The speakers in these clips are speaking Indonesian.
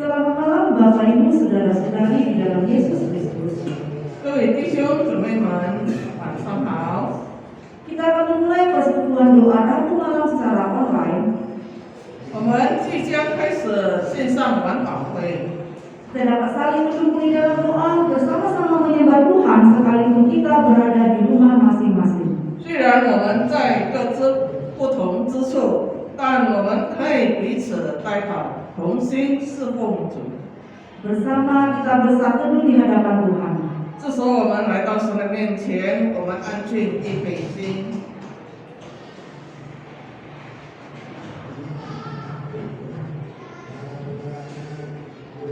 Selamat malam Bapak Ibu Saudara-saudari di dalam Yesus Kristus. 各位弟兄姊妹们，晚上好。 Kita akan memulai persekutuan doa Rabu malam secara online. 我们即将开始线上晚祷会。 Kita dapat saling mendukung di dalam doa bersama-sama menyembah Tuhan sekalipun kita berada di rumah masing-masing. 虽然我们在各自不同之处，但我们可以彼此代祷，同心侍奉主。 Bersama kita bersatu di hadapan Tuhan. 这时候我们来到神的面前，我们安静一杯心。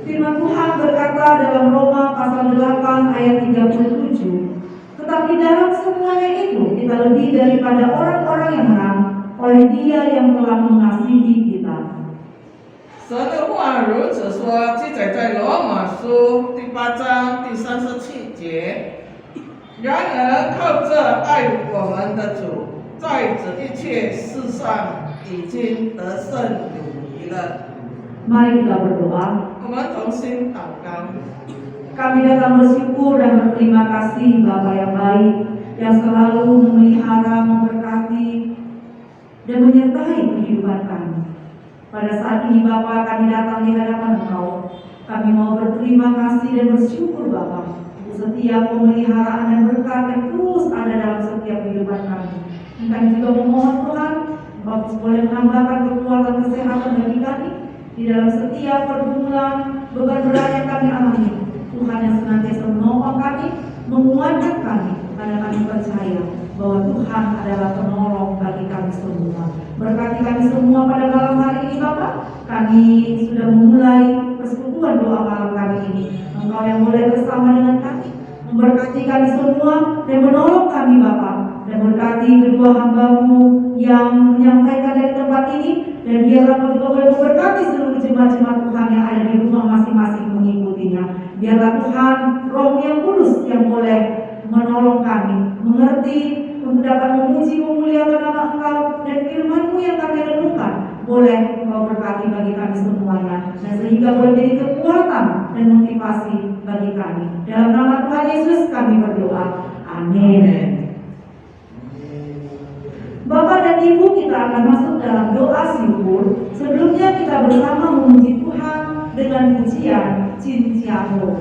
Firman Tuhan berkata dalam Roma pasal 8 ayat 37, tetapi dalam semuanya itu kita lebih daripada orang-orang yang menang oleh Dia yang telah mengasihi kita. 神的话如此说，记载在罗马书第8章第37节。然而靠着爱我们的主，在这一切事上已经得胜有余了。 Mari kita berdoa. 我们同心祷告。 Kami datang bersyukur dan berterima kasih Bapa yang baik, yang selalu memelihara, memberkati, dan menyertai kehidupan kami. Pada saat ini Bapa, kami datang di hadapan Engkau. Kami mau berterima kasih dan bersyukur Bapa untuk setiap pemeliharaan dan berkat yang terus ada dalam setiap kehidupan kami. Dan kami juga memohon Tuhan, Engkau boleh menambahkan kekuatan kesehatan bagi kami di dalam setiap pergumulan, beban berat yang kami alami. Tuhan yang senantiasa menolong kami, menguatkan kami, karena kami percaya bahwa Tuhan adalah penolong bagi kami semua. Berkati kami semua pada malam hari ini Bapak. Kami sudah memulai persekutuan doa malam kami ini. Engkau yang boleh bersama dengan kami, memberkati kami semua dan menolong kami Bapak. Dan berkati kedua hamba-Mu yang menyampaikan dari tempat ini, dan biarlah Engkau juga boleh memberkati seluruh jemaat-jemaat Tuhan yang ada di rumah masing-masing mengikutinya. Biarlah Tuhan Roh yang Kudus yang boleh menolong kami mengerti untuk dapat memuji memuliakan nama Engkau, dan firman-Mu yang kami renungkan boleh Engkau berkati bagi kami semuanya, dan sehingga boleh menjadi kekuatan dan motivasi bagi kami. Dalam nama Tuhan Yesus kami berdoa. Amin. Bapak dan Ibu, kita akan masuk dalam doa syukur. Sebelumnya kita bersama memuji Tuhan dengan pujian Cinciano.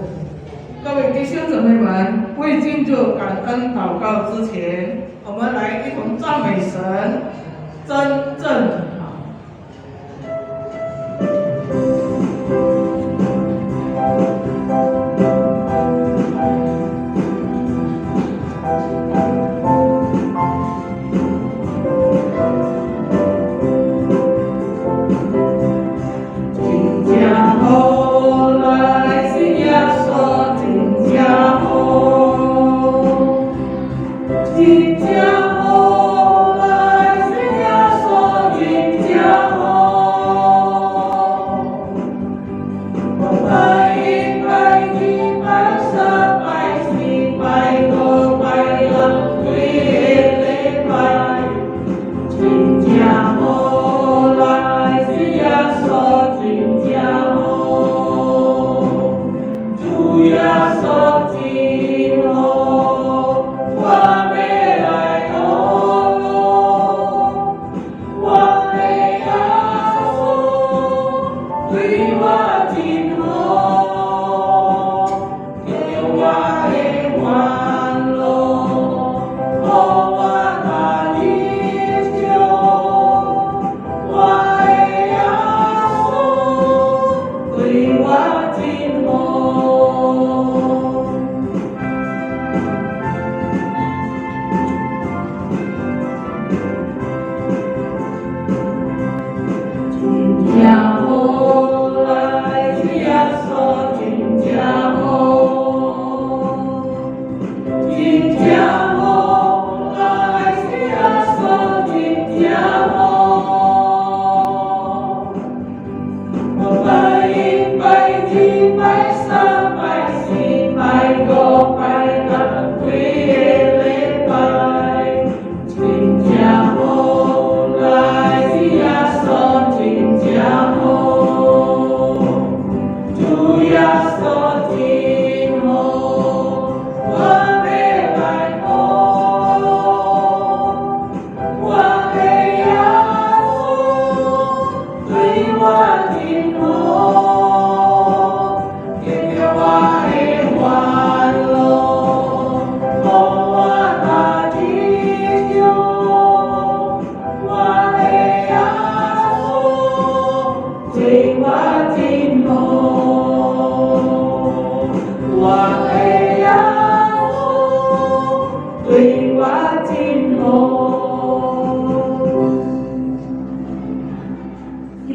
各位弟兄姊妹们，未进入感恩祷告之前，我们来一同赞美神，真正好。 Jinja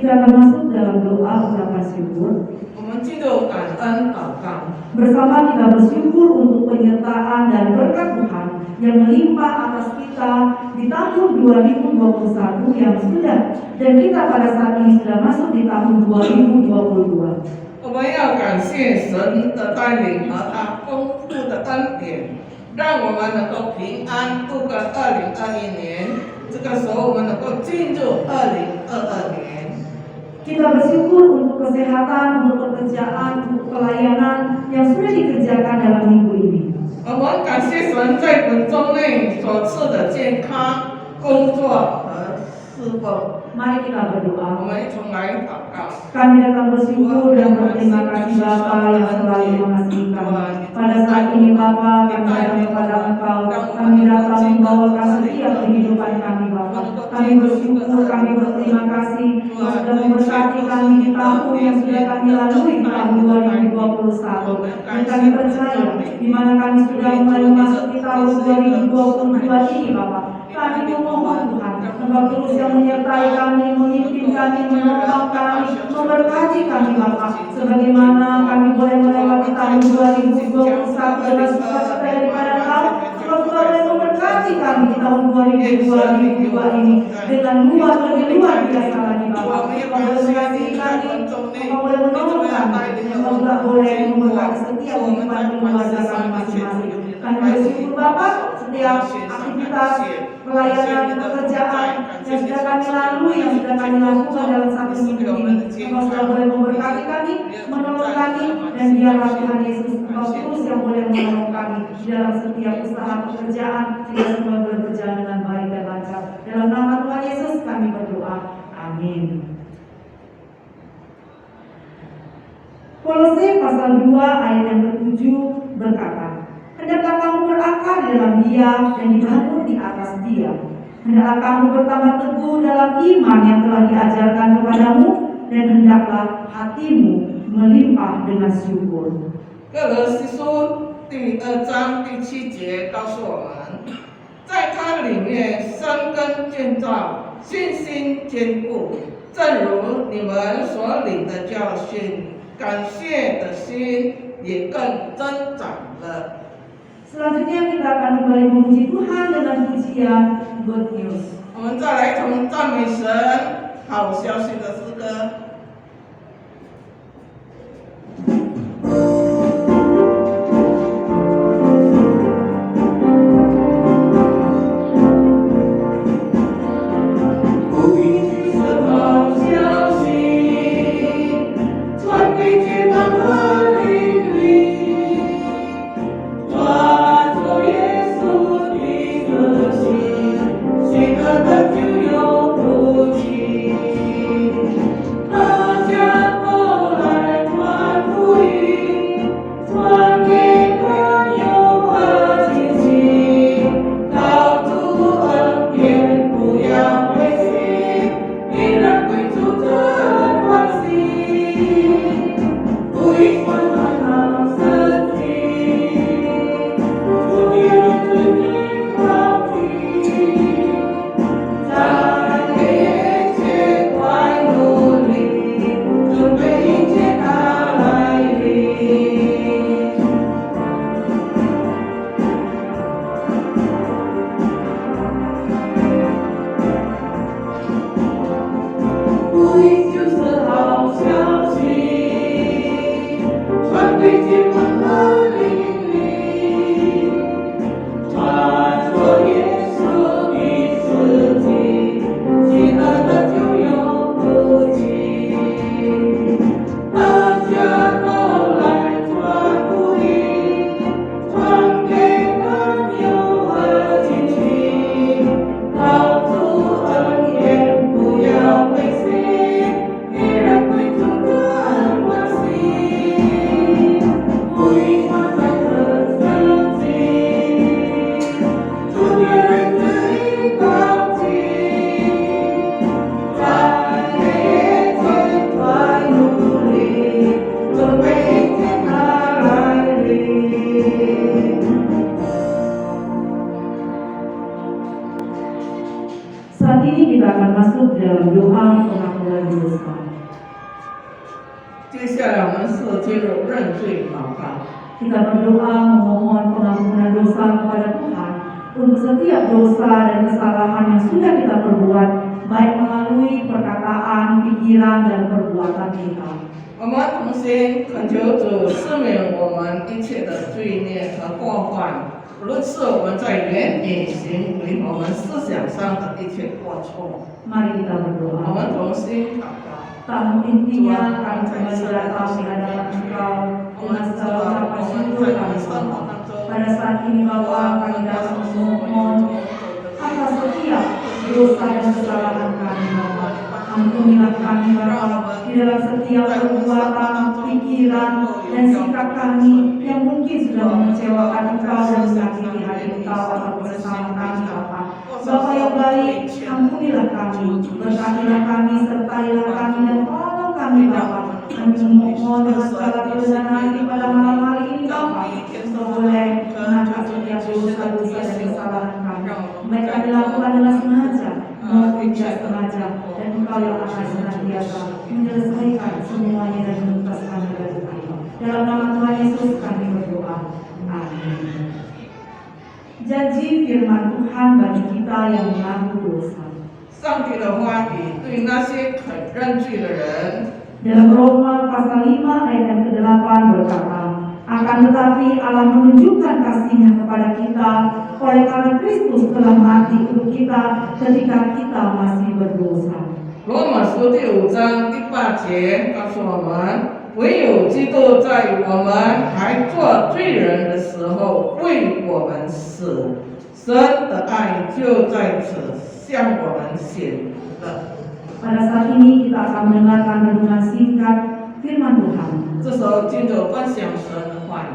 Kita akan masuk dalam doa ucapan syukur. 我们进入感恩祷告。 Bersama kita bersyukur untuk penyertaan dan berkat Tuhan yang melimpah atas kita di tahun 2021 yang sudah, dan kita pada saat ini sudah masuk di tahun 2022. 我们要感谢神的带领和他丰富的恩典，让我们能够平安度过2021年。这个时候，我们能够进入2022年。 Kita bersyukur untuk kesehatan, untuk pekerjaan, untuk pelayanan yang sudah dikerjakan dalam minggu ini. 我们感谢神在本周内所赐的健康、工作和侍奉。 Mari kita 我 berdoa. 们一同来祷告。 Kami datang bersyukur dan berterima kasih Bapa yang selalu mengasihi kami. Pada saat ini Bapa, kami datang kepada Engkau. Kami datang membawakan setiap kehidupan kami Bapa. Kami bersyukur, kami berterima kasih Engkau sudah memberkati kami di tahun yang sudah kami lalui di tahun 2021. Dan kami percaya di mana kami sudah mulai memasuki tahun 2022 ini Bapa. Kami memohon Tuhan, Engkau terus yang menyertai kami, memimpin kami, menolong kami, memberkati kami Bapa. Sebagaimana kami boleh melewati tahun 2021 dengan sukacita daripada Engkau, Engkau juga boleh memberkati kami di tahun 2022 ini dengan lebih luar biasa lagi Bapa. Engkau boleh mengasihi kami, Engkau boleh menolong kami, Engkau juga boleh memberkati setiap kehidupan keluarga kami masing-masing. Kami bersyukur Bapa, setiap aktivitas pelayanan pekerjaan yang sudah kami lalui, yang sudah kami lakukan dalam satu minggu ini, Engkau sudah boleh memberkati kami, menolong kami, dan biarlah Tuhan Yesus Engkau terus yang boleh menolong kami di dalam setiap usaha pekerjaan, sehingga semua boleh berjalan dengan baik dan lancar. Dalam nama Tuhan Yesus kami berdoa, amin. Kolose pasal 2 ayat yang ke-7 berkata, hendaklah kamu berakar di dalam Dia dan dibangun di atas Dia. Hendaklah kamu bertambah teguh dalam iman yang telah diajarkan kepadamu, dan hendaklah hatimu melimpah dengan syukur. 哥罗西书第2章第7节告诉我们，在它里面生根建造，信心坚固，正如你们所领的教训，感谢的心也更增长了。 Selanjutnya kita akan kembali memuji Tuhan dengan pujian Good News. 我们再来从赞美神好消息的诗歌。 谁的就有福气。下来我们是进入认罪祷告。 Kita berdoa memohon pengampunan dosa kepada Tuhan untuk setiap dosa dan kesalahan yang sudah kita perbuat, baik melalui perkataan, pikiran, dan perbuatan kita. 我们同心恳求主赦免我们一切的罪孽和过犯，无论是我们在言语行为我们思想上的一切过错。 Mari kita 我 berdoa. 们同心祷告。 Tamu intinya kami kembali datang di hadapan Engkau dengan segala ucapan syukur kami Bapa. Pada saat ini Bapa, kami datang memohon atas setiap dosa dan kesalahan kami Bapa. Ampunilah kami Bapa di dalam setiap perbuatan, pikiran, dan sikap kami yang mungkin sudah mengecewakan Engkau dan menyakiti hati Engkau ataupun sesama kami Bapa. Bapa yang baik, ampunilah kami, berkatilah kami, sertailah kami, dan tolong kami Bapa. Kami memohon dengan segala kebenaran hati pada malam hari ini Bapa, untuk boleh mengangkat setiap dosa-dosa dan kesalahan kami. Baik kami lakukan dengan sengaja maupun tidak sengaja, dan Engkau yang akan senantiasa menyelesaikan semuanya dan menuntaskan dari kami. Dalam nama Tuhan Yesus kami berdoa. Amin. Janji firman Tuhan bagi kita yang mengaku dosa. 上帝的话语对那些肯认罪的人， Dalam Roma pasal 5 ayat yang ke-8 berkata, akan tetapi Allah menunjukkan kasih-Nya kepada kita oleh karena Kristus telah mati untuk kita ketika kita masih berdosa. 罗马书第5章第8节告诉我们，唯有基督在我们还做罪人的时候为我们死，神的爱就在此向我们显了。 Pada saat ini kita akan mendengarkan renungan singkat firman Tuhan. 这时候接着分享神的话语。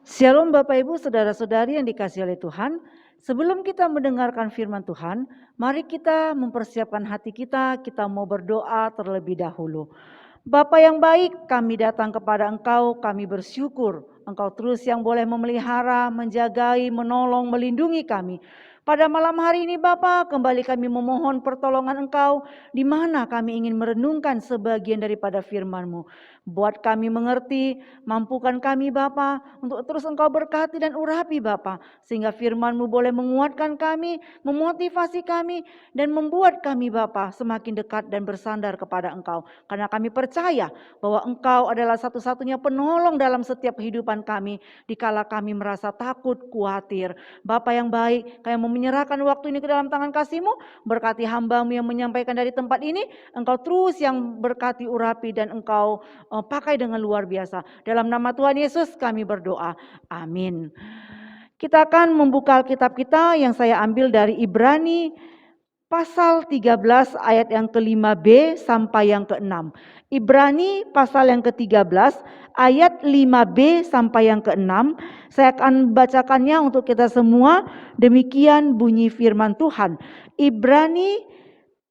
Shalom Bapak Ibu Saudara-saudari yang dikasihi oleh Tuhan. Sebelum kita mendengarkan firman Tuhan, mari kita mempersiapkan hati kita mau berdoa terlebih dahulu. Bapa yang baik, kami datang kepada Engkau, kami bersyukur Engkau terus yang boleh memelihara, menjagai, menolong, melindungi kami. Pada malam hari ini Bapa, kembali kami memohon pertolongan Engkau, di mana kami ingin merenungkan sebagian daripada firman-Mu. Buat kami mengerti, mampukan kami Bapa, untuk terus Engkau berkati dan urapi Bapa, sehingga firman-Mu boleh menguatkan kami, memotivasi kami, dan membuat kami Bapa semakin dekat dan bersandar kepada Engkau. Karena kami percaya bahwa Engkau adalah satu-satunya penolong dalam setiap kehidupan kami, dikala kami merasa takut, khawatir. Bapa yang baik, kami menyerahkan waktu ini ke dalam tangan kasih-Mu, berkati hamba-Mu yang menyampaikan dari tempat ini, Engkau terus yang berkati urapi dan Engkau pakai dengan luar biasa. Dalam nama Tuhan Yesus kami berdoa. Amin. Kita akan membuka Alkitab kita yang saya ambil dari Ibrani pasal 13 ayat yang ke-5b sampai yang ke-6. Ibrani pasal yang ke-13 ayat 5b sampai yang ke-6. Saya akan bacakannya untuk kita semua. Demikian bunyi firman Tuhan. Ibrani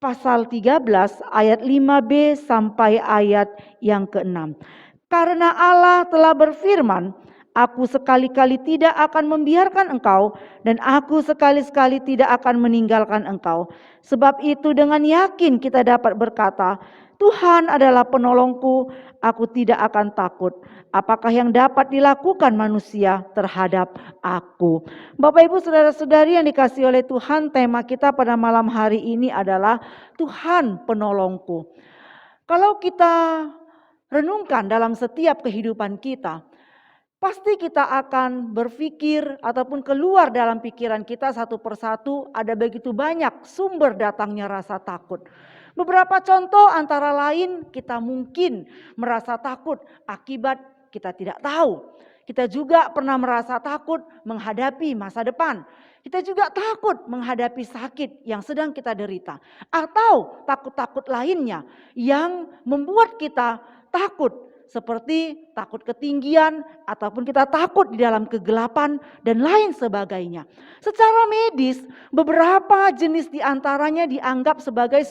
pasal 13 ayat 5b sampai ayat yang ke-6. Karena Allah telah berfirman, aku sekali-kali tidak akan membiarkan engkau, dan aku sekali-sekali tidak akan meninggalkan engkau. Sebab itu dengan yakin kita dapat berkata, Tuhan adalah penolongku, aku tidak akan takut. Apakah yang dapat dilakukan manusia terhadap aku? Bapak Ibu Saudara-saudari yang dikasihi oleh Tuhan, tema kita pada malam hari ini adalah Tuhan penolongku. Kalau kita renungkan dalam setiap kehidupan kita, pasti kita akan berpikir ataupun keluar dalam pikiran kita satu persatu, ada begitu banyak sumber datangnya rasa takut. Beberapa contoh antara lain, kita mungkin merasa takut akibat kita tidak tahu. Kita juga pernah merasa takut menghadapi masa depan. Kita juga takut menghadapi sakit yang sedang kita derita. Atau takut-takut lainnya yang membuat kita takut seperti takut ketinggian ataupun kita takut di dalam kegelapan dan lain sebagainya. Secara medis, beberapa jenis diantaranya dianggap sebagai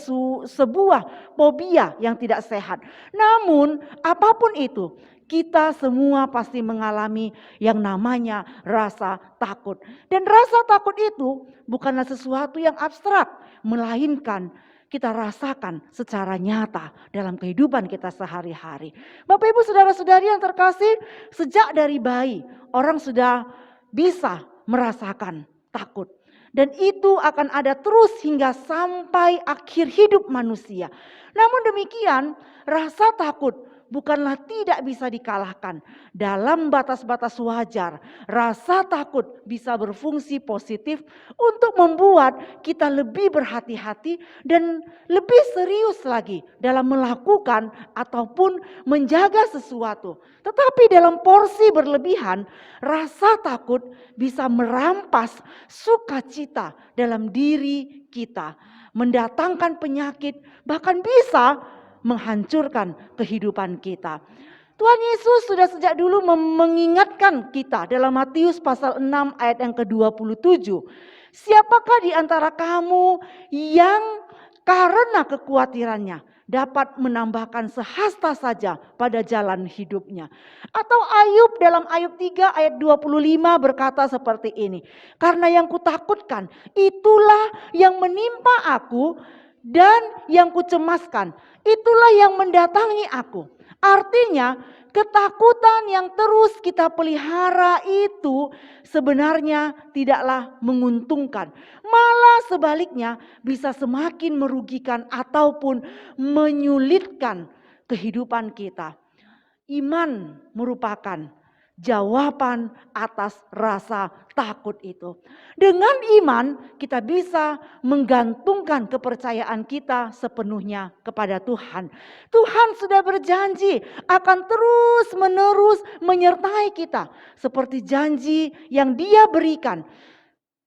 sebuah fobia yang tidak sehat. Namun apapun itu, kita semua pasti mengalami yang namanya rasa takut. Dan rasa takut itu bukanlah sesuatu yang abstrak, melainkan kita rasakan secara nyata dalam kehidupan kita sehari-hari. Bapak Ibu saudara-saudari yang terkasih, sejak dari bayi orang sudah bisa merasakan takut. Dan itu akan ada terus hingga sampai akhir hidup manusia. Namun demikian, rasa takut bukanlah tidak bisa dikalahkan. Dalam batas-batas wajar, rasa takut bisa berfungsi positif untuk membuat kita lebih berhati-hati dan lebih serius lagi dalam melakukan ataupun menjaga sesuatu. Tetapi dalam porsi berlebihan, rasa takut bisa merampas sukacita dalam diri kita, mendatangkan penyakit, bahkan bisa menghancurkan kehidupan kita. Tuhan Yesus sudah sejak dulu mengingatkan kita dalam Matius pasal 6 ayat yang ke-27. Siapakah di antara kamu yang karena kekhawatirannya dapat menambahkan sehasta saja pada jalan hidupnya. Atau Ayub dalam Ayub 3 ayat 25 berkata seperti ini. Karena yang kutakutkan itulah yang menimpa aku dan yang kucemaskan. Itulah yang mendatangi aku. Artinya ketakutan yang terus kita pelihara itu sebenarnya tidaklah menguntungkan. Malah sebaliknya bisa semakin merugikan ataupun menyulitkan kehidupan kita. Iman merupakan jawaban atas rasa takut itu. Dengan iman kita bisa menggantungkan kepercayaan kita sepenuhnya kepada Tuhan. Tuhan sudah berjanji akan terus menerus menyertai kita. Seperti janji yang Dia berikan.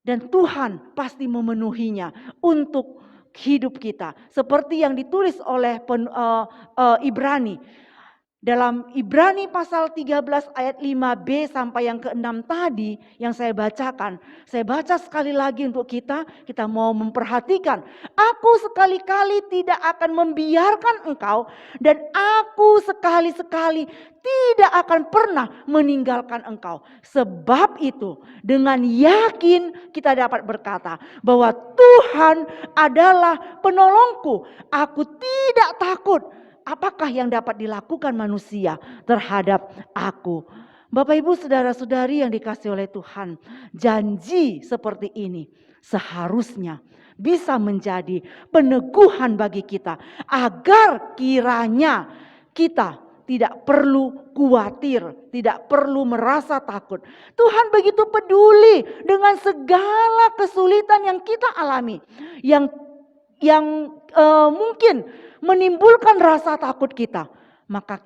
Dan Tuhan pasti memenuhinya untuk hidup kita. Seperti yang ditulis oleh Ibrani. Dalam Ibrani pasal 13 ayat 5b sampai yang ke-6 tadi yang saya bacakan. Saya baca sekali lagi untuk kita mau memperhatikan. Aku sekali-kali tidak akan membiarkan engkau dan aku sekali-sekali tidak akan pernah meninggalkan engkau. Sebab itu dengan yakin kita dapat berkata bahwa Tuhan adalah penolongku. Aku tidak takut. Apakah yang dapat dilakukan manusia terhadap aku? Bapak Ibu saudara-saudari yang dikasihi oleh Tuhan, janji seperti ini seharusnya bisa menjadi peneguhan bagi kita agar kiranya kita tidak perlu khawatir, tidak perlu merasa takut. Tuhan begitu peduli dengan segala kesulitan yang kita alami, yang mungkin menimbulkan rasa takut kita, maka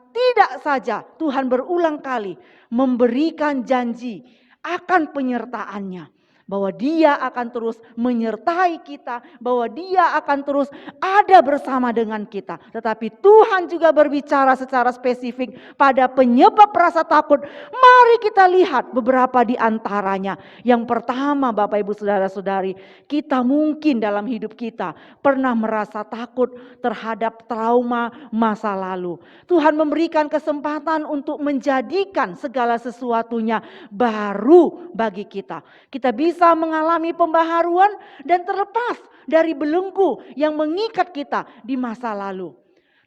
tidak saja Tuhan berulang kali memberikan janji akan penyertaannya. Bahwa Dia akan terus menyertai kita, bahwa Dia akan terus ada bersama dengan kita. Tetapi Tuhan juga berbicara secara spesifik pada penyebab rasa takut. Mari kita lihat beberapa di antaranya. Yang pertama Bapak Ibu Saudara-saudari, kita mungkin dalam hidup kita pernah merasa takut terhadap trauma masa lalu. Tuhan memberikan kesempatan untuk menjadikan segala sesuatunya baru bagi kita. Kita bisa mengalami pembaharuan dan terlepas dari belenggu yang mengikat kita di masa lalu.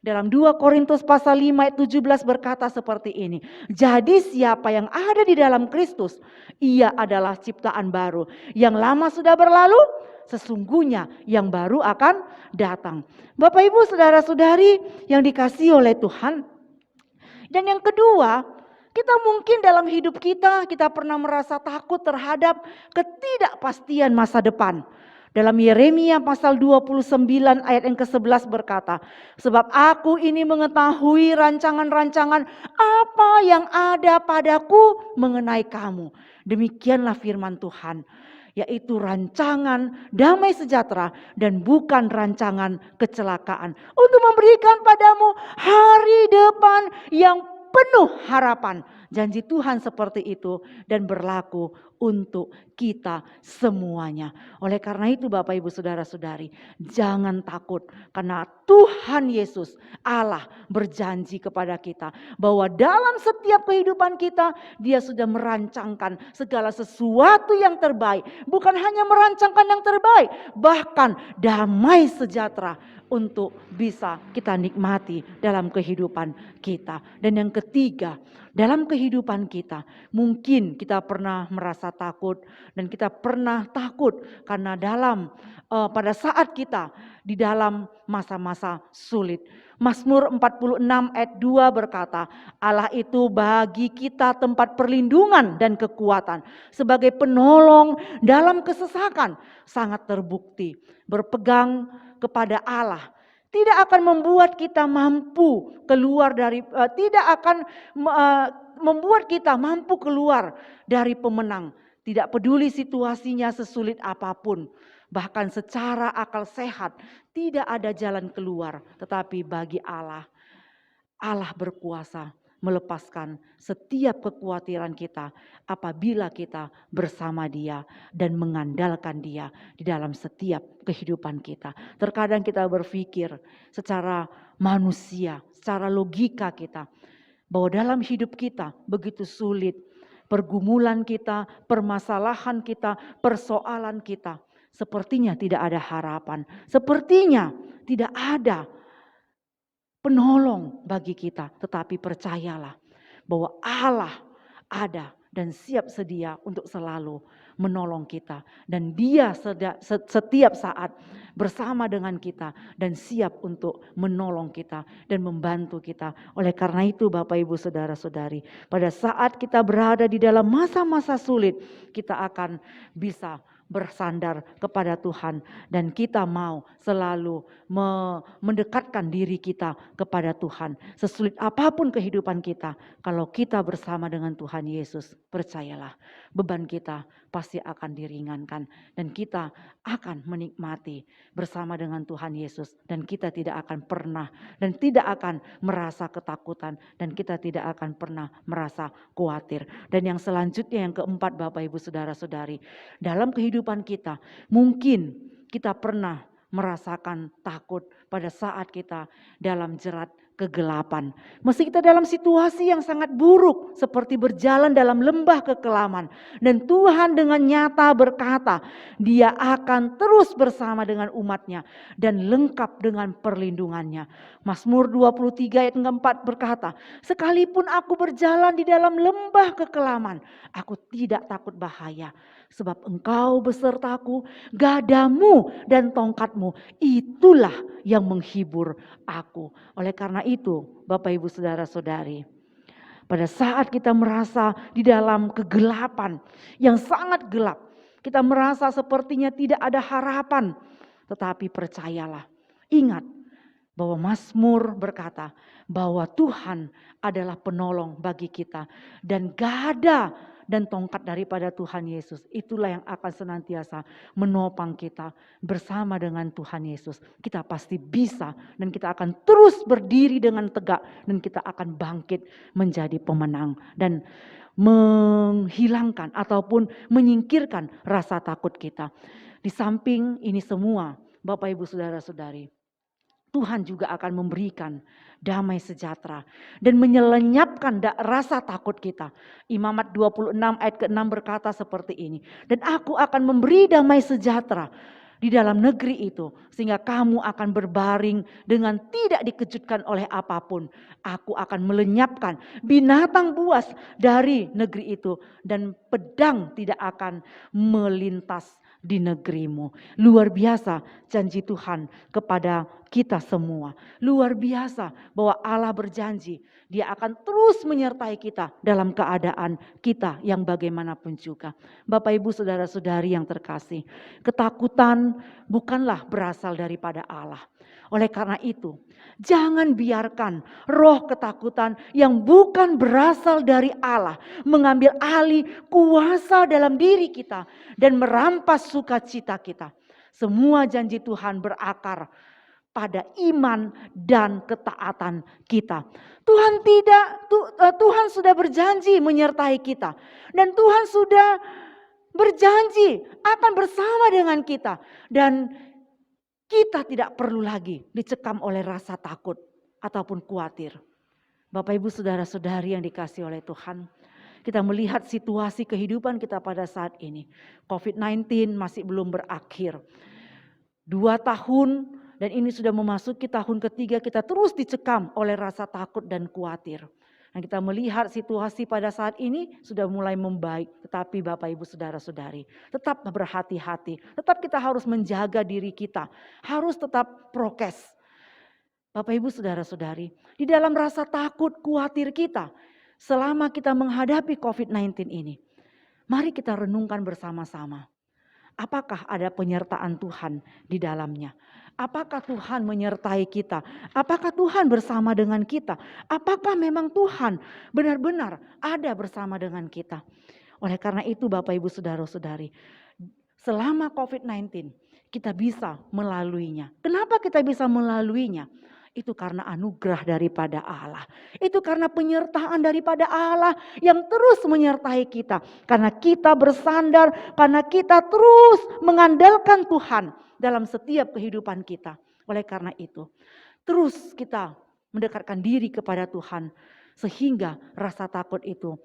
Dalam 2 Korintus pasal 5 ayat 17 berkata seperti ini. Jadi siapa yang ada di dalam Kristus, ia adalah ciptaan baru. Yang lama sudah berlalu, sesungguhnya yang baru akan datang. Bapak Ibu saudara-saudari yang dikasihi oleh Tuhan. Dan yang kedua, kita mungkin dalam hidup kita pernah merasa takut terhadap ketidakpastian masa depan. Dalam Yeremia pasal 29 ayat yang ke-11 berkata, sebab aku ini mengetahui rancangan-rancangan apa yang ada padaku mengenai kamu. Demikianlah firman Tuhan. yaitu rancangan damai sejahtera dan bukan rancangan kecelakaan, untuk memberikan padamu hari depan yang penuh harapan. Janji Tuhan seperti itu dan berlaku untuk kita semuanya. Oleh karena itu Bapak Ibu Saudara-saudari, jangan takut, karena Tuhan Yesus Allah berjanji kepada kita bahwa dalam setiap kehidupan kita Dia sudah merancangkan segala sesuatu yang terbaik. Bukan hanya merancangkan yang terbaik, bahkan damai sejahtera untuk bisa kita nikmati dalam kehidupan kita. Dan yang ketiga, dalam kehidupan kita mungkin kita pernah merasa takut, dan kita pernah takut karena pada saat kita di dalam masa-masa sulit. Mazmur 46 ayat 2 berkata, Allah itu bagi kita tempat perlindungan dan kekuatan, sebagai penolong dalam kesesakan. Sangat terbukti berpegang kepada Allah tidak akan membuat kita mampu keluar dari membuat kita mampu keluar dari pemenang. Tidak peduli situasinya sesulit apapun, bahkan secara akal sehat tidak ada jalan keluar. Tetapi bagi Allah berkuasa melepaskan setiap kekhawatiran kita apabila kita bersama Dia dan mengandalkan Dia di dalam setiap kehidupan kita. Terkadang kita berpikir secara manusia, secara logika kita, bahwa dalam hidup kita begitu sulit, pergumulan kita, permasalahan kita, persoalan kita, sepertinya tidak ada harapan, sepertinya tidak ada penolong bagi kita. Tetapi percayalah bahwa Allah ada dan siap sedia untuk selalu menolong kita. Dan Dia setiap saat bersama dengan kita dan siap untuk menolong kita dan membantu kita. Oleh karena itu Bapak Ibu Saudara-saudari, pada saat kita berada di dalam masa-masa sulit, kita akan bisa bersandar kepada Tuhan, dan kita mau selalu mendekatkan diri kita kepada Tuhan. Sesulit apapun kehidupan kita, kalau kita bersama dengan Tuhan Yesus, percayalah beban kita pasti akan diringankan, dan kita akan menikmati bersama dengan Tuhan Yesus, dan kita tidak akan pernah dan tidak akan merasa ketakutan, dan kita tidak akan pernah merasa khawatir. Dan yang selanjutnya, yang keempat Bapak Ibu Saudara-saudari, dalam kehidupan kita mungkin kita pernah merasakan takut pada saat kita dalam jerat kegelapan. Meski kita dalam situasi yang sangat buruk, seperti berjalan dalam lembah kekelaman, dan Tuhan dengan nyata berkata, Dia akan terus bersama dengan umatnya dan lengkap dengan perlindungannya. Mazmur 23 ayat 4 berkata, sekalipun aku berjalan di dalam lembah kekelaman, aku tidak takut bahaya, sebab Engkau besertaku, gadamu dan tongkatmu, itulah yang menghibur aku. Oleh karena itu, Bapak Ibu Saudara-saudari, pada saat kita merasa di dalam kegelapan yang sangat gelap, kita merasa sepertinya tidak ada harapan, tetapi percayalah, ingat bahwa Mazmur berkata bahwa Tuhan adalah penolong bagi kita, dan gada dan tongkat daripada Tuhan Yesus itulah yang akan senantiasa menopang kita. Bersama dengan Tuhan Yesus kita pasti bisa, dan kita akan terus berdiri dengan tegak, dan kita akan bangkit menjadi pemenang dan menghilangkan ataupun menyingkirkan rasa takut kita. Di samping ini semua Bapak Ibu Saudara-saudari, Tuhan juga akan memberikan damai sejahtera dan menyelenyapkan rasa takut kita. Imamat 26 ayat ke-6 berkata seperti ini, dan aku akan memberi damai sejahtera di dalam negeri itu, sehingga kamu akan berbaring dengan tidak dikejutkan oleh apapun. Aku akan melenyapkan binatang buas dari negeri itu, dan pedang tidak akan melintas di negerimu. Luar biasa janji Tuhan kepada kita semua. Luar biasa bahwa Allah berjanji Dia akan terus menyertai kita dalam keadaan kita yang bagaimanapun juga. Bapak Ibu Saudara-saudari yang terkasih, ketakutan bukanlah berasal daripada Allah. Oleh karena itu, jangan biarkan roh ketakutan yang bukan berasal dari Allah mengambil alih kuasa dalam diri kita dan merampas sukacita kita. Semua janji Tuhan berakar pada iman dan ketaatan kita. Tuhan sudah berjanji menyertai kita, dan Tuhan sudah berjanji akan bersama dengan kita, dan kita tidak perlu lagi dicekam oleh rasa takut ataupun khawatir. Bapak Ibu saudara-saudari yang dikasihi oleh Tuhan, kita melihat situasi kehidupan kita pada saat ini. COVID-19 masih belum berakhir. 2 tahun dan ini sudah memasuki tahun ketiga, kita terus dicekam oleh rasa takut dan khawatir. Dan kita melihat situasi pada saat ini sudah mulai membaik. Tetapi Bapak Ibu saudara-saudari, tetap berhati-hati. Tetap kita harus menjaga diri kita. Harus tetap prokes. Bapak Ibu saudara-saudari, di dalam rasa takut, khawatir kita, selama kita menghadapi COVID-19 ini, mari kita renungkan bersama-sama. Apakah ada penyertaan Tuhan di dalamnya? Apakah Tuhan menyertai kita? Apakah Tuhan bersama dengan kita? Apakah memang Tuhan benar-benar ada bersama dengan kita? Oleh karena itu Bapak Ibu saudara-saudari, selama COVID-19 kita bisa melaluinya. Kenapa kita bisa melaluinya? Itu karena anugerah daripada Allah. Itu karena penyertaan daripada Allah yang terus menyertai kita. Karena kita bersandar, karena kita terus mengandalkan Tuhan dalam setiap kehidupan kita. Oleh karena itu, terus kita mendekatkan diri kepada Tuhan. Sehingga rasa takut itu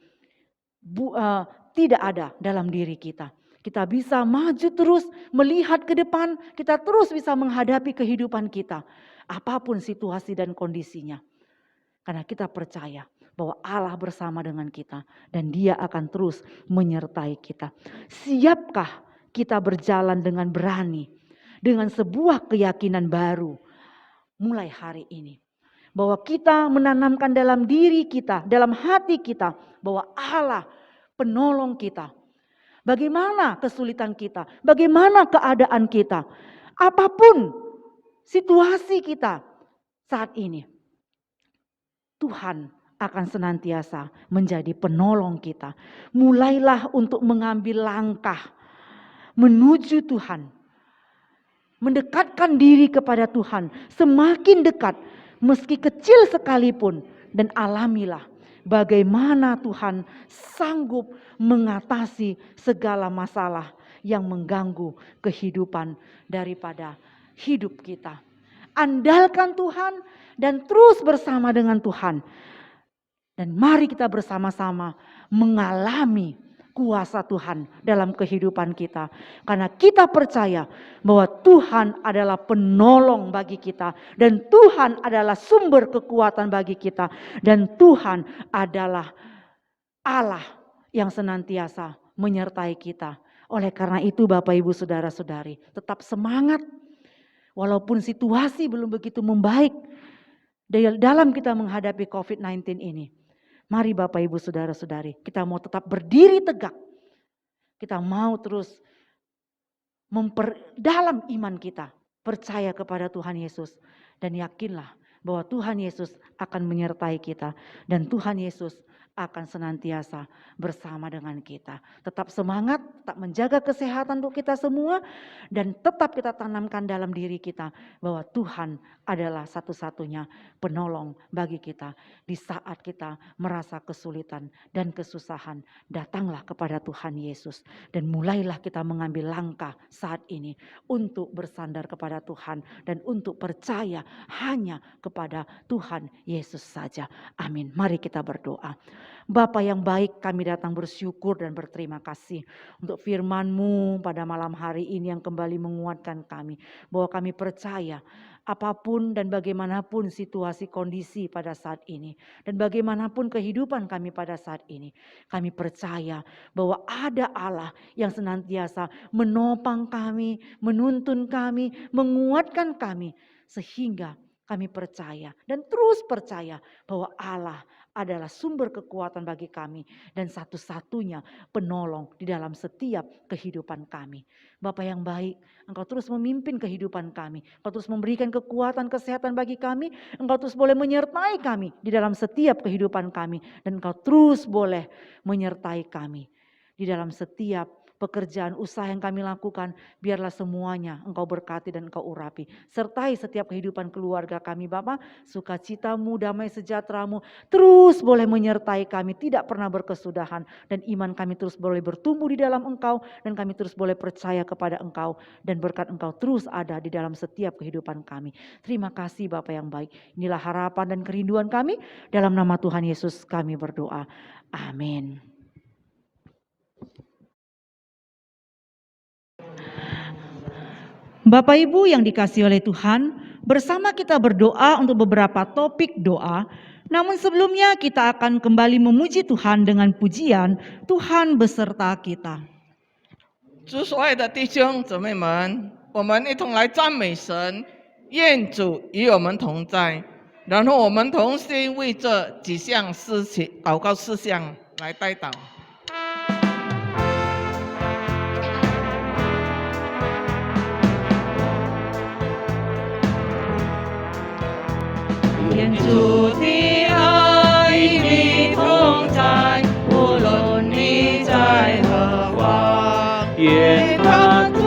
tidak ada dalam diri kita. Kita bisa maju terus, melihat ke depan, kita terus bisa menghadapi kehidupan kita. Apapun situasi dan kondisinya. Karena kita percaya bahwa Allah bersama dengan kita dan Dia akan terus menyertai kita. Siapkah kita berjalan dengan berani, dengan sebuah keyakinan baru mulai hari ini? Bahwa kita menanamkan dalam diri kita, dalam hati kita, bahwa Allah penolong kita. Bagaimana kesulitan kita, bagaimana keadaan kita, apapun situasi kita saat ini, Tuhan akan senantiasa menjadi penolong kita. Mulailah untuk mengambil langkah menuju Tuhan. Mendekatkan diri kepada Tuhan. Semakin dekat, meski kecil sekalipun. Dan alamilah bagaimana Tuhan sanggup mengatasi segala masalah yang mengganggu kehidupan daripada hidup kita. Andalkan Tuhan dan terus bersama dengan Tuhan. Dan mari kita bersama-sama mengalami kuasa Tuhan dalam kehidupan kita. Karena kita percaya bahwa Tuhan adalah penolong bagi kita. Dan Tuhan adalah sumber kekuatan bagi kita. Dan Tuhan adalah Allah yang senantiasa menyertai kita. Oleh karena itu Bapak Ibu Saudara-saudari, tetap semangat. Walaupun situasi belum begitu membaik dalam kita menghadapi COVID-19 ini. Mari Bapak Ibu Saudara-saudari, kita mau tetap berdiri tegak. Kita mau terus memperdalam iman kita. Percaya kepada Tuhan Yesus. Dan yakinlah bahwa Tuhan Yesus akan menyertai kita. Dan Tuhan Yesus akan senantiasa bersama dengan kita. Tetap semangat, tetap menjaga kesehatan untuk kita semua. Dan tetap kita tanamkan dalam diri kita bahwa Tuhan adalah satu-satunya penolong bagi kita. Di saat kita merasa kesulitan dan kesusahan, datanglah kepada Tuhan Yesus. Dan mulailah kita mengambil langkah saat ini untuk bersandar kepada Tuhan. Dan untuk percaya hanya kepada Tuhan Yesus saja. Amin. Mari kita berdoa. Bapa yang baik, kami datang bersyukur dan berterima kasih untuk firman-Mu pada malam hari ini yang kembali menguatkan kami. Bahwa kami percaya apapun dan bagaimanapun situasi kondisi pada saat ini. Dan bagaimanapun kehidupan kami pada saat ini. Kami percaya bahwa ada Allah yang senantiasa menopang kami, menuntun kami, menguatkan kami. Sehingga kami percaya dan terus percaya bahwa Allah adalah sumber kekuatan bagi kami dan satu-satunya penolong di dalam setiap kehidupan kami. Bapa yang baik, Engkau terus memimpin kehidupan kami. Engkau terus memberikan kekuatan kesehatan bagi kami. Engkau terus boleh menyertai kami di dalam setiap kehidupan kami. Dan Engkau terus boleh menyertai kami di dalam setiap pekerjaan usaha yang kami lakukan. Biarlah semuanya Engkau berkati dan Engkau urapi. Sertai setiap kehidupan keluarga kami Bapa. Sukacitamu, damai sejahteramu terus boleh menyertai kami. Tidak pernah berkesudahan. Dan iman kami terus boleh bertumbuh di dalam Engkau. Dan kami terus boleh percaya kepada Engkau. Dan berkat Engkau terus ada di dalam setiap kehidupan kami. Terima kasih Bapa yang baik. Inilah harapan dan kerinduan kami. Dalam nama Tuhan Yesus kami berdoa. Amin. Bapak Ibu yang dikasihi oleh Tuhan, bersama kita berdoa untuk beberapa topik doa. Namun sebelumnya kita akan kembali memuji Tuhan dengan pujian Tuhan beserta kita. 主所爱的弟兄姊妹们，我们一同来赞美神，愿主与我们同在。然后我们同心为这几项事情祷告事项来代祷。愿主的爱你同在，无论你在何方，愿他祝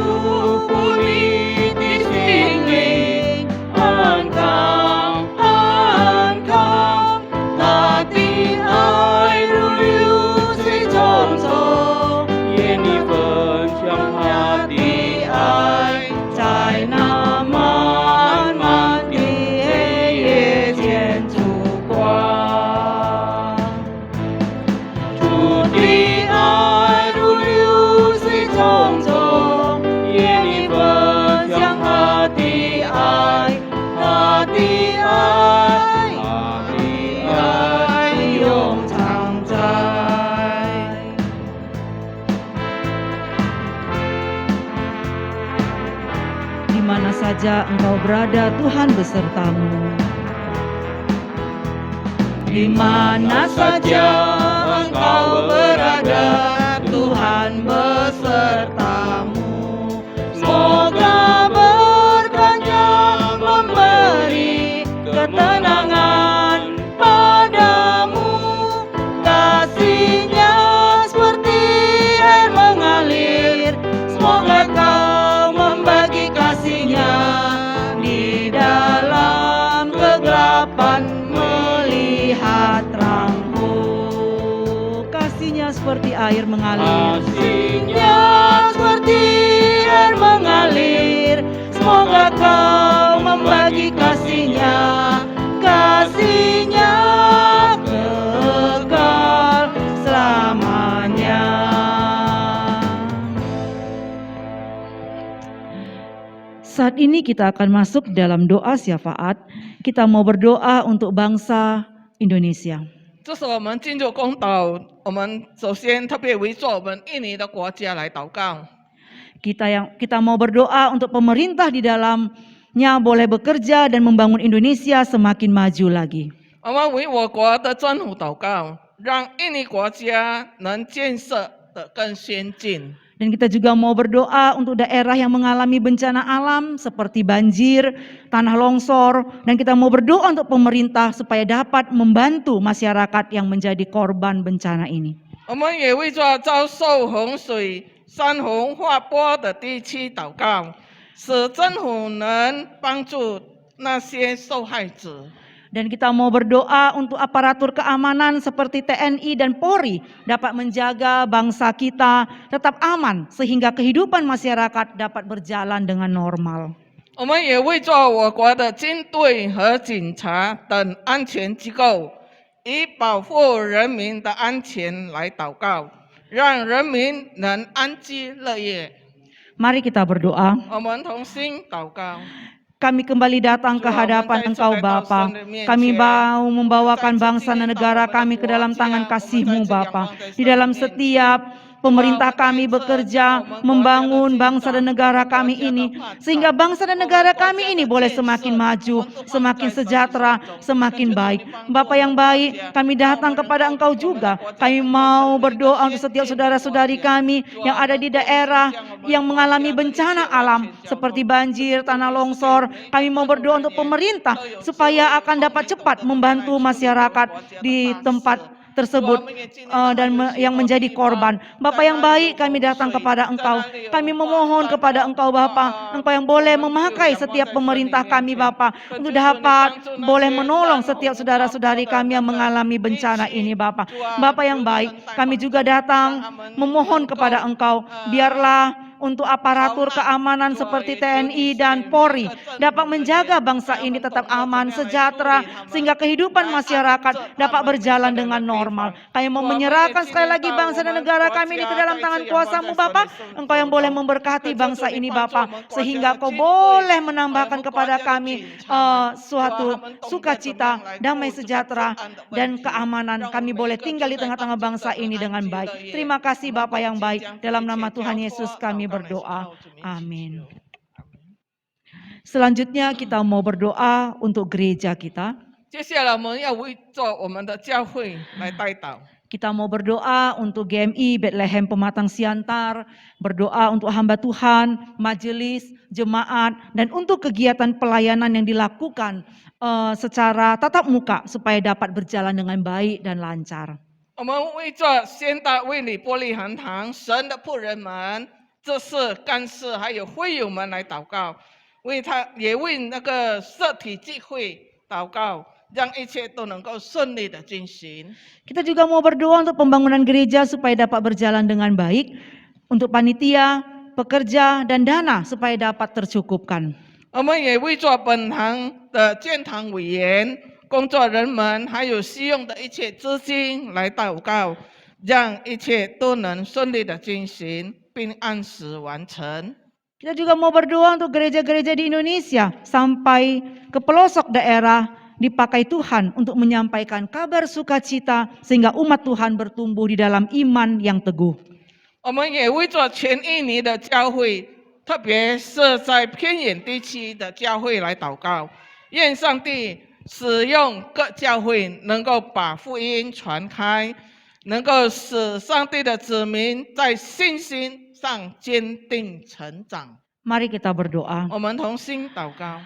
福你的心灵安康安康。他的爱如流水匆匆，愿你分享他的爱，在那漫漫的黑夜间烛光。主的爱如流水匆匆，愿你分享他的爱，他的爱，他的爱永常在。Di mana saja engkau berada, Tuhan besertamu. Di mana saja engkau berada, Tuhan besertamu. Semoga berkatnya memberi ketenangan padamu. Kasih-Nya seperti air mengalir. Semoga kau membagi kasih-Nya di dalam kegelapan melihat terangku. Kasih-Nya seperti air mengalir. Kasih-Nya seperti air mengalir. Semoga kau membagi kasih-Nya. Kasih-Nya kekal selamanya. Saat ini kita akan masuk dalam doa syafaat. Kita mau berdoa untuk bangsa Indonesia. 这是我们进入公祷，我们首先特别为做我们印尼的国家来祷告。 Kita mau berdoa untuk pemerintah di dalamnya boleh bekerja dan membangun Indonesia semakin maju lagi. 我们为我国的政府祷告，让印尼国家能建设得更先进。 Dan kita juga mau berdoa untuk daerah yang mengalami bencana alam seperti banjir, tanah longsor. Dan kita mau berdoa untuk pemerintah supaya dapat membantu masyarakat yang menjadi korban bencana ini. 我们也为着遭受洪水、山洪划波的地区祷告，使政府能帮助那些受害者。 Dan kita mau berdoa untuk aparatur keamanan seperti TNI dan Polri dapat menjaga bangsa kita tetap aman sehingga kehidupan masyarakat dapat berjalan dengan normal. 我们也为着我国的军队和警察等安全机构，以保护人民的安全来祷告，让人民能安居乐业。 Mari kita berdoa. 我们同心祷告。 Kami kembali datang ke hadapan Engkau Bapa. Kami mau membawakan bangsa dan negara kami ke dalam tangan kasih-Mu Bapa. Di dalam setiap pemerintah kami bekerja membangun bangsa dan negara kami ini, sehingga bangsa dan negara kami ini boleh semakin maju, semakin sejahtera, semakin baik. Bapa yang baik, kami datang kepada Engkau juga. Kami mau berdoa untuk setiap saudara-saudari kami yang ada di daerah yang mengalami bencana alam seperti banjir, tanah longsor. Kami mau berdoa untuk pemerintah supaya akan dapat cepat membantu masyarakat di tempat tersebut yang menjadi korban. Bapa yang baik, kami datang kepada Engkau. Kami memohon kepada Engkau Bapa, Engkau yang boleh memakai setiap pemerintah kami Bapa, untuk dapat boleh menolong setiap saudara-saudari kami yang mengalami bencana ini Bapa. Bapa yang baik, kami juga datang memohon kepada Engkau, biarlah untuk aparatur keamanan seperti TNI dan Polri dapat menjaga bangsa ini tetap aman, sejahtera, sehingga kehidupan masyarakat dapat berjalan dengan normal. Kami mau menyerahkan sekali lagi bangsa dan negara kami ini ke dalam tangan kuasa-Mu Bapa. Engkau yang boleh memberkati bangsa ini Bapa, sehingga Kau boleh menambahkan kepada kami suatu sukacita, damai sejahtera, dan keamanan. Kami boleh tinggal di tengah-tengah bangsa ini dengan baik. Terima kasih Bapa yang baik, dalam nama Tuhan Yesus kami berdoa. Amin. Selanjutnya kita mau berdoa untuk gereja kita. Kita mau berdoa untuk GMI Bethlehem Pematang Siantar, berdoa untuk hamba Tuhan, majelis, jemaat, dan untuk kegiatan pelayanan yang dilakukan secara tatap muka supaya dapat berjalan dengan baik dan lancar. 我们为着先大卫里玻璃寒堂神的仆人们、这是干事还有会友们来祷告，也为那个社体聚会祷告，让一切都能够顺利的进行。 Kita juga mau berdoa untuk pembangunan gereja supaya dapat berjalan dengan baik, untuk panitia, pekerja, dan dana supaya dapat tercukupkan. 我们也为着本堂的建堂委员、工作人们，还有需用的一切资金来祷告，让一切都能顺利的进行，并按时完成。 Kita juga mau berdoa untuk gereja-gereja di Indonesia sampai ke pelosok daerah dipakai Tuhan untuk menyampaikan kabar sukacita sehingga umat Tuhan bertumbuh di dalam iman yang teguh. 我们也为着全印尼的教会，特别是在偏远地区的教会来祷告，愿上帝使用各教会能够把福音传开，能够使上帝的子民在信心上坚定成长。 Mari kita berdoa. 我们同心祷告。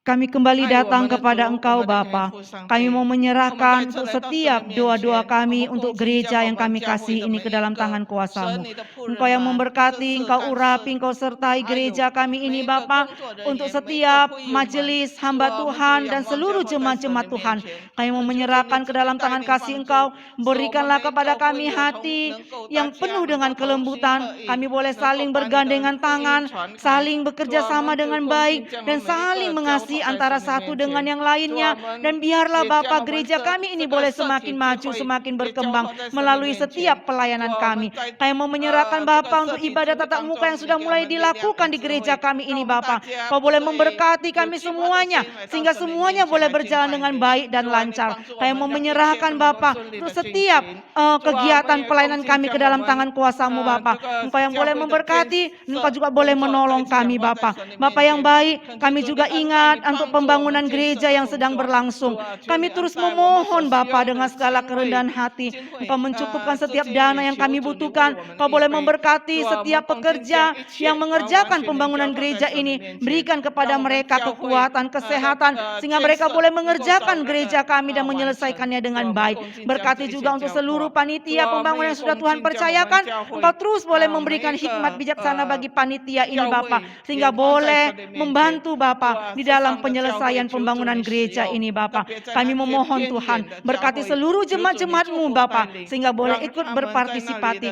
Kami kembali datang kepada Engkau Bapa. Kami mau menyerahkan untuk setiap doa-doa kami untuk gereja yang kami kasih ini ke dalam tangan kuasa-Mu. Engkau yang memberkati, Engkau urapi, Engkau sertai gereja kami ini Bapa. Untuk setiap majelis hamba Tuhan dan seluruh jemaat-jemaat Tuhan. Kami mau menyerahkan ke dalam tangan kasih Engkau. Berikanlah kepada kami hati yang penuh dengan kelembutan. Kami boleh saling bergandengan tangan, saling bekerja sama dengan baik, dan saling mengasihi antara satu dengan yang lainnya. Dan biarlah Bapa gereja kami ini boleh semakin maju, semakin berkembang melalui setiap pelayanan kami. Kami mau menyerahkan Bapa untuk ibadah tatap muka yang sudah mulai dilakukan di gereja kami ini Bapa. Kau boleh memberkati kami semuanya sehingga semuanya boleh berjalan dengan baik dan lancar. Kami mau menyerahkan Bapa untuk setiap kegiatan pelayanan kami ke dalam tangan kuasa-Mu Bapa. Engkau yang boleh memberkati, Engkau juga boleh menolong kami Bapa. Bapa yang baik, kami juga ingat untuk pembangunan gereja yang sedang berlangsung. Kami terus memohon Bapa dengan segala kerendahan hati. Engkau mencukupkan setiap dana yang kami butuhkan. Kau boleh memberkati setiap pekerja yang mengerjakan pembangunan gereja ini. Berikan kepada mereka kekuatan, kesehatan, sehingga mereka boleh mengerjakan gereja kami dan menyelesaikannya dengan baik. Berkati juga untuk seluruh panitia pembangunan yang sudah Tuhan percayakan. Engkau terus boleh memberikan hikmat bijaksana bagi panitia ini Bapa, sehingga boleh membantu Bapa di dalam penyelesaian pembangunan gereja ini Bapa. Kami memohon Tuhan, berkati seluruh jemaat-jemaat-Mu Bapa, sehingga boleh ikut berpartisipasi,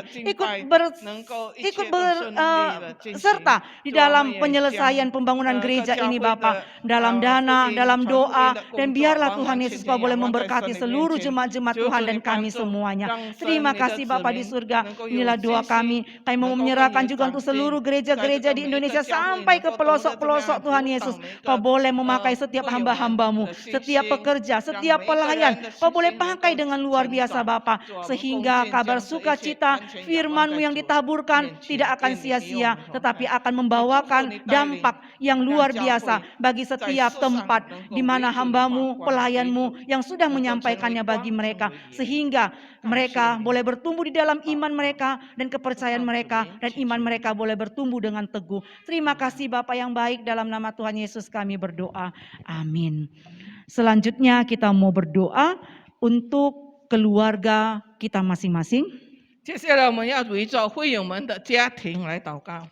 serta di dalam penyelesaian pembangunan gereja ini Bapa, dalam dana, dalam doa, dan biarlah Tuhan Yesus Kau boleh memberkati seluruh jemaat-jemaat Tuhan dan kami semuanya. Terima kasih Bapa di surga, inilah doa kami. Kami mau menyerahkan juga untuk seluruh gereja-gereja di Indonesia sampai ke pelosok-pelosok Tuhan Yesus. Kau boleh boleh memakai setiap hamba-hambamu, setiap pekerja, setiap pelayan. Kau boleh pakai dengan luar biasa Bapa, sehingga kabar sukacita firman-Mu yang ditaburkan tidak akan sia-sia, tetapi akan membawakan dampak yang luar biasa bagi setiap tempat di mana hamba-Mu, pelayan-Mu yang sudah menyampaikannya bagi mereka, sehingga mereka boleh bertumbuh di dalam iman mereka dan kepercayaan mereka, dan iman mereka boleh bertumbuh dengan teguh. Terima kasih Bapa yang baik, dalam nama Tuhan Yesus kami berdoa. Amin. Selanjutnya kita mau berdoa untuk keluarga kita masing-masing. 接下来我们要围着会友们的家庭来祷告。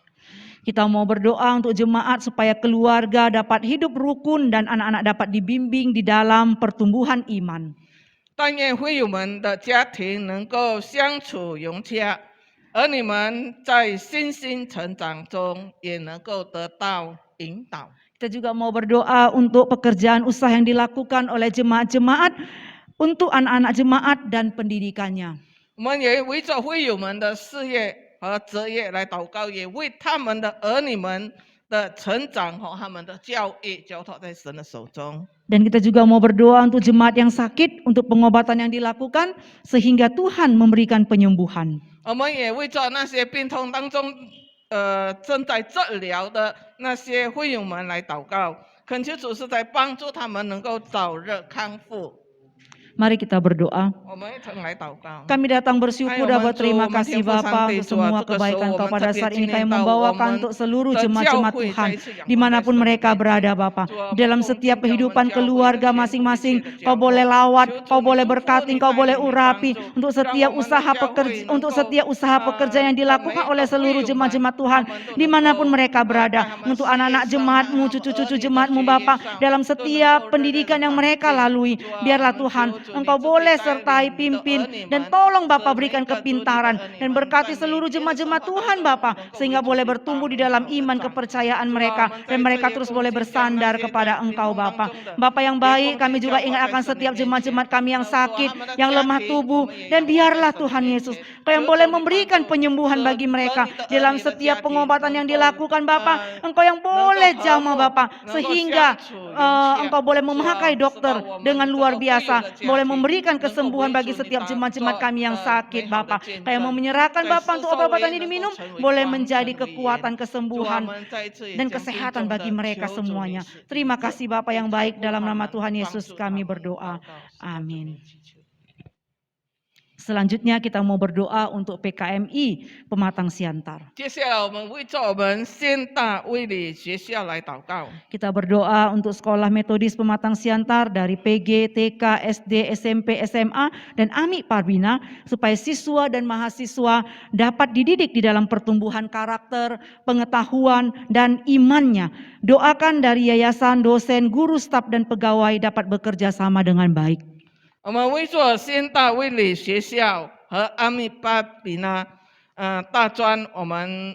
Kita mau berdoa untuk jemaat supaya keluarga dapat hidup rukun dan anak-anak dapat dibimbing di dalam pertumbuhan iman. 但愿会友们的家庭能够相处融洽，而你们在信心成长中也能够得到引导。 Kita juga mau berdoa untuk pekerjaan usaha yang dilakukan oleh jemaat-jemaat, untuk anak-anak jemaat dan pendidikannya. 我们也围着会友们的事业和职业来祷告，也为他们的儿女们的成长和他们的教育交托在神的手中。 Dan kita juga mau berdoa untuk jemaat yang sakit, untuk pengobatan yang dilakukan, sehingga Tuhan memberikan penyembuhan. 我们也为着那些病痛当中，正在治疗的那些会友们来祷告，恳求主是在帮助他们能够早日康复。 Mari kita berdoa. 我们一同来祷告。 Kami datang bersyukur dan berterima kasih Bapa untuk semua kebaikan Kau pada saat ini. Kami membawakan untuk seluruh jemaat-jemaat Tuhan dimanapun mereka berada Bapa. Dalam setiap kehidupan keluarga masing-masing Kau boleh lawat, Kau boleh berkati, Kau boleh urapi untuk setiap usaha pekerja yang dilakukan oleh seluruh jemaat-jemaat Tuhan dimanapun mereka berada. Untuk anak-anak jemaat-Mu, cucu-cucu jemaat-Mu Bapa, dalam setiap pendidikan yang mereka lalui, biarlah Tuhan Engkau boleh sertai, pimpin, dan tolong Bapa berikan kepintaran dan berkati seluruh jemaat-jemaat Tuhan Bapa, sehingga boleh bertumbuh di dalam iman kepercayaan mereka, dan mereka terus boleh bersandar kepada Engkau Bapa. Bapa yang baik, kami juga ingat akan setiap jemaat-jemaat kami yang sakit, yang lemah tubuh, dan biarlah Tuhan Yesus Kau yang boleh memberikan penyembuhan bagi mereka dalam setiap pengobatan yang dilakukan Bapa. Engkau yang boleh jamah Bapa, sehingga Engkau boleh memakai dokter dengan luar biasa, boleh memberikan kesembuhan bagi setiap jemaat-jemaat kami yang sakit Bapa. Kami mau menyerahkan Bapa untuk obat-obatan ini diminum, boleh menjadi kekuatan, kesembuhan, dan kesehatan bagi mereka semuanya. Terima kasih Bapa yang baik, dalam nama Tuhan Yesus kami berdoa. Amin. Selanjutnya kita mau berdoa untuk PKMI Pematang Siantar. 接下来我们为着我们现大卫理学校来祷告。 Kita berdoa untuk Sekolah Metodis Pematang Siantar dari PG, TK, SD, SMP, SMA, dan AMI Parbina, supaya siswa dan mahasiswa dapat dididik di dalam pertumbuhan karakter, pengetahuan, dan imannya. Doakan dari yayasan, dosen, guru, staf, dan pegawai dapat bekerja sama dengan baik. 我们为着现大卫理学校和阿米巴比纳大专，我们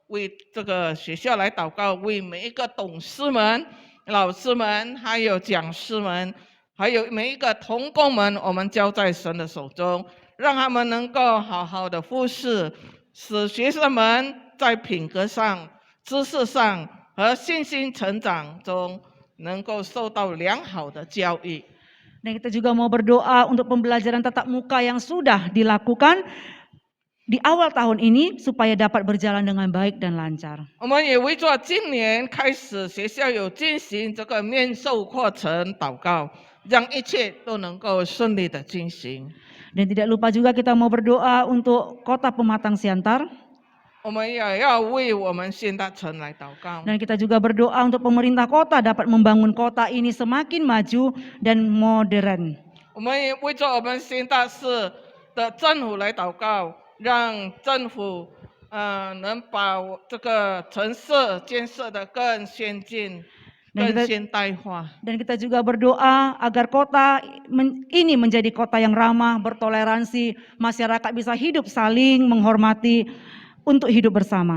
为这个学校来祷告，为每一个董事们、老师们，还有讲师们，还有每一个同工们，我们交在神的手中，让他们能够好好的服侍，使学生们在品格上、知识上和信心成长中能够受到良好的教育。 Dan kita juga mau berdoa untuk pembelajaran tatap muka yang sudah dilakukan di awal tahun ini supaya dapat berjalan dengan baik dan lancar. 我们也为着今年开始学校有进行这个面授课程祷告，让一切都能够顺利的进行。 Dan tidak lupa juga kita mau berdoa untuk Kota Pematang Siantar. 我们也要为我们现大城来祷告。 Dan kita juga berdoa untuk pemerintah kota dapat membangun kota ini semakin maju dan modern. 我们也为着我们现大市的政府来祷告，让政府能把这个城市建设得更先进、更现代化。 Dan kita juga berdoa agar kota ini menjadi kota yang ramah, bertoleransi, masyarakat bisa hidup saling menghormati untuk hidup bersama.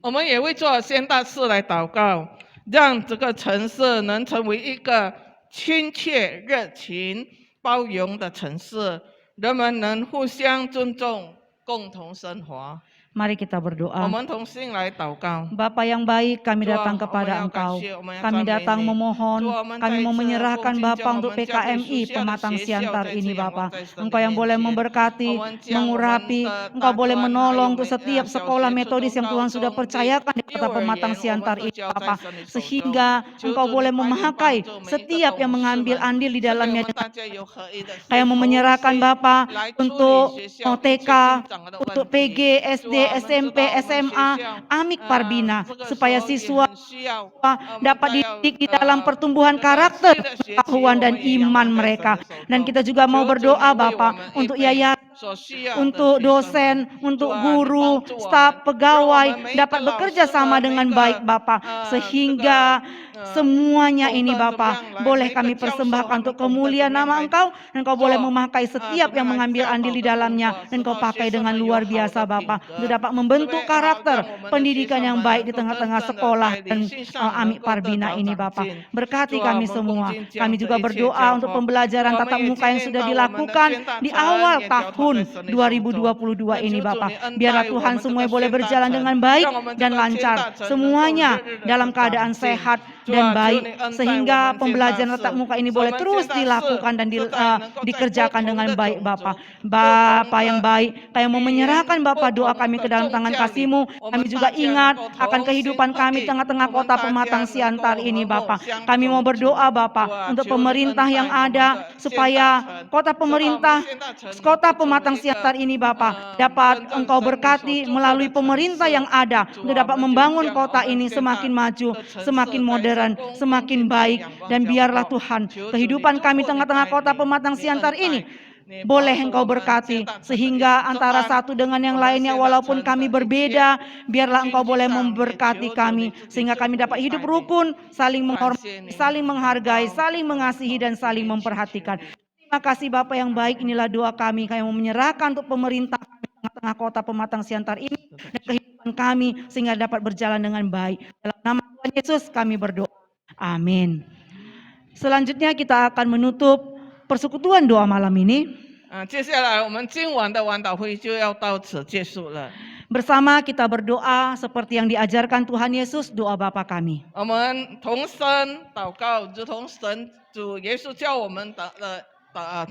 我们也为着现大市来祷告，让这个城市能成为一个亲切、热情、包容的城市，人们能互相尊重，共同生活。Mari kita 我 berdoa. 们同心来祷告。 Bapa yang baik, kami Tuhan, datang kepada kami Engkau. kasih, kami Kami赞美 datang 你。 memohon, Tuhan, kami mau 再一次 menyerahkan 奉敬 Bapa 将我 untuk 们教会 PKMI 属下的 Pematang 学校 Siantar 再 ini 次仰望 Bapa. 在神的 Engkau yang 面 boleh 前。 memberkati, 我们将我们 mengurapi, 的 Engkau 大 boleh 专还有 menolong untuk 美 setiap 小 sekolah 学、初 metodis 中、 yang 高 Tuhan sudah 中的 percayakan di 幼 Kota 儿 Pematang 园，我 Siantar 们都 ini 交在 Bapa. 神的手中。 Sehingga 求 Engkau 主你 boleh 带领帮 memakai 助每一个 setiap 董 yang 事 mengambil 们， andil di 赐给我 dalamnya. 们大家有合一的 Kayak 心 mau 同 menyerahkan 心 Bapa 来处理 untuk 学校的 TK, 一切进展的 untuk 问 PG, 题。 SD, 主啊，我们知 SMP, 道我们学 SMA, 校 Amik Parbina, 这个时 supaya 候也 siswa 很需要 dapat 再要 dididik di dalam pertumbuhan 这个 karakter, 新的学期 pengetahuan 我 dan 们也仰 iman 望在神 mereka. 的手 Dan 中。 kita juga mau 求主 berdoa 你为我 Bapak 们预 untuk 备 yayasan, 所需要的 untuk 学生们。 dosen, 主 untuk 啊，你 guru, 帮助我 staf, 们，让我 pegawai 们每一个 dapat 老 bekerja 师 sama 们，每 dengan 个 baik Bapak. 这个 Sehingga semuanya 懂 ini 得怎么 Bapak 样来， boleh 每一个 kami 教授 persembahkan 他们 untuk 懂得怎 kemuliaan 么样 nama 来 Engkau. Dan Engkau boleh 做 memakai 怎 setiap 么 yang 样来 mengambil 教 andil 导 di 的功 dalamnya. 课， Dan 使 Engkau 到学 pakai 生 dengan 们有 luar 好 biasa 的品 Bapak. 格， Untuk dapat 特 membentuk 别好 karakter 让我们的学 pendidikan 生 yang 们 baik 能 di 够 tengah-tengah 真正的 sekolah 在灵 dan 性上能 Amik 够得 Parbina 着 ini 长 Bapak. 进。 Berkati 主啊， kami 我们恭 semua. 敬 Kami 将这 juga 一切 berdoa 交 untuk 托。 pembelajaran 我们 tatap 也 muka 纪 yang 念 sudah 到我们的 dilakukan 宣大 di 城 awal 也交托 tahun 在神的手中。 2022 ini 求主 Bapak. 你恩 Biarlah 待我 Tuhan 们这 semuanya 个 boleh 宣大 berjalan 城， dengan baik 让我们这 dan 个宣 lancar. 大城能够 Semuanya 日日的 dalam 长 keadaan 进。 sehat 主 dan 啊，求 baik 你恩待我 sehingga 们宣大 pembelajaran 市， tatap muka ini 使我 boleh 们 terus 宣大市 dilakukan dan 是在能够在不 dikerjakan 同 dengan 的 baik 种 Bapak. 族、不同 Bapak yang 的 baik, kayak mau 语言、 menyerahkan 不 Bapak doa 同 kami ke 的 dalam 宗 tangan 教里， kasih-Mu. 我 Kami 们 juga 大家能 ingat 够 akan 同心 kehidupan 合 kami 意， tengah-tengah 我们 kota 大家 Pematang 能够 Siantar 和 ini 睦 Bapak. 相 Kami mau 处。 berdoa 主 Bapak 啊， untuk 求你恩 pemerintah 待 yang 我们 ada 的宣大 supaya 城， kota 使到我们 pemerintah 宣大城能 Kota 够成为 Pematang 一个 Siantar ini Bapak dapat 真正 Engkau 神你所 berkati 祝福 melalui 的城 pemerintah 市。 yang ada 主 untuk 啊，我 dapat 们就 membangun 将我 kota 们 ini 宣大 semakin maju, 的城 semakin 市再一次 modern, 恭恭 semakin 敬敬 baik 仰望 dan 交 biarlah 托。 Tuhan 求主你 kehidupan 祝 kami 福你 tengah-tengah 带 kota 领， Pematang 你 Siantar 恩 ini 待，你保 boleh 守 Engkau 我们宣 berkati 大城的 sehingga 治 antara 安， satu dengan 我 yang 们 lainnya 宣大 walaupun 城 kami 的一切 berbeda, biarlah 经 Engkau 济 boleh 上也 memberkati 求主你 kami 自己 sehingga 祝 kami 福 dapat 你 hidup 带领。 rukun, saling 感 menghormati, 谢你， saling 祷 menghargai, 告 saling 祷 mengasihi 告， dan 主 saling 名祈求 memperhatikan. 你。 Terima kasih Bapak yang baik, inilah doa kami yang menyerahkan untuk pemerintah kami tengah-tengah kota Pematang Siantar ini dan kehidupan kami sehingga dapat berjalan dengan baik. Dalam nama Tuhan Yesus kami berdoa. Amin. Selanjutnya kita akan menutup persekutuan doa malam ini. 接下来我们今晚的晚祷会就要到此结束了。 Bersama kita berdoa seperti yang diajarkan Tuhan Yesus, doa Bapa kami. 我们同声祷告，如同神主耶稣教我们的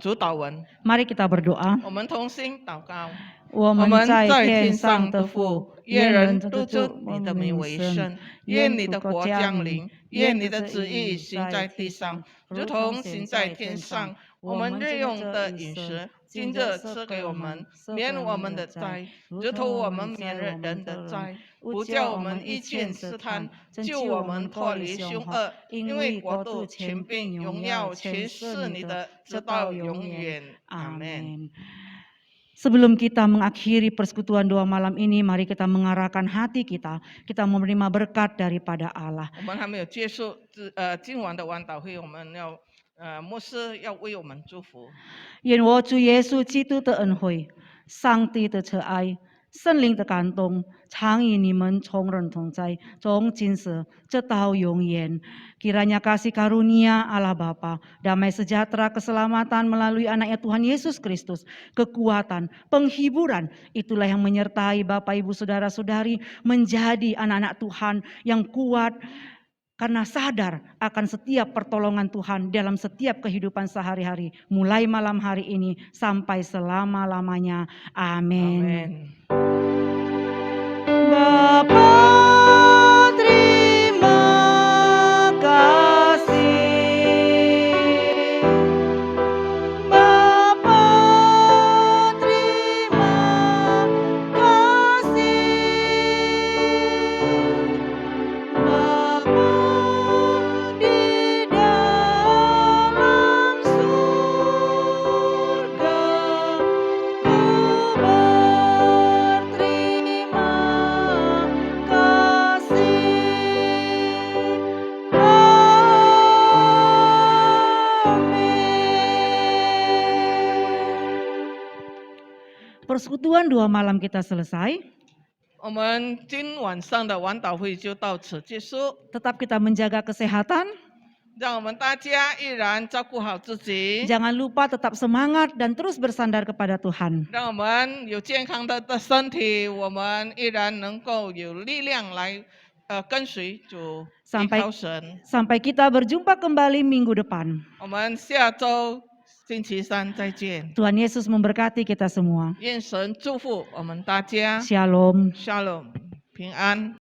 主祷文。 Mari kita berdoa. 我们同心祷告。 我 我 们 们 在 在 天 天 上 上 的 的 父 父， 愿 愿 人 人 都 都 尊 尊 你 你 的 的 名 名 为 为 圣 圣。 愿 愿 你 你 的 的 国 国 降 降 临 临， 愿 愿 你 你 的 的 旨 旨 意 意 行 行 在 在 地 地 上 上， 如 如 同 同 行 行 在 在 天 天 上 上。 我 我 们 们 今 日 日 用 这 的 一 饮 生 食， 今 今 日 日 赐 赐 给 给 我 我 们 们， 赦 免 免 我 我们 们 的 的 债 债， 如 如 同 同 我 我 们 们 在 免 我 了 们 人 的 的 人 债， 不 不 叫 叫 我 我 们 们 一 一 见 见 试 试 探 探， 真 救 救 我 我们 们 脱 脱 离 离 凶 凶 恶 恶。 因 因 为 为 国 国 度 度、 权 权 柄 柄、 荣 荣 耀 耀 全 全 是 是 你 你 的 的， 直 直 到 到 永 永 远 远。阿门。 Amin. Sebelum kita mengakhiri persekutuan doa malam ini, mari kita mengarahkan hati kita. Kita menerima berkat daripada Allah. 我们还没有结束今晚的晚祷会，我们要牧师要为我们祝福。 Yen wo chu Yesu chi tu te en hui, sang ti te che ai, 圣灵的感动，常与你们从人同在，从今时直到永远。Kiranya kasih karunia Allah Bapa, damai sejahtera, keselamatan melalui anaknya Tuhan Yesus Kristus, kekuatan, penghiburan, itulah yang menyertai Bapak Ibu Saudara-saudari menjadi anak-anak Tuhan yang kuat, karena sadar akan setiap pertolongan Tuhan dalam setiap kehidupan sehari-hari, mulai malam hari ini sampai selama-lamanya. Amin. Amin. Bapa, terima kasih. Bapa, terima kasih. Bapa di dalam surga, ku berterima kasih. Amin. Persekutuan dua malam kita selesai. 我们今晚上的晚祷会就到此结束。 Tetap kita menjaga kesehatan. 让我们大家依然照顾好自己， Jangan lupa tetap semangat dan terus bersandar kepada Tuhan. 让我们有健康的身体，我们依然能够有力量来跟随主，依靠神。 Sampai kita berjumpa kembali minggu depan. 我们下周星期三再见。 Tuhan Yesus memberkati kita semua. 愿神祝福我们大家。 Shalom. Shalom，平安。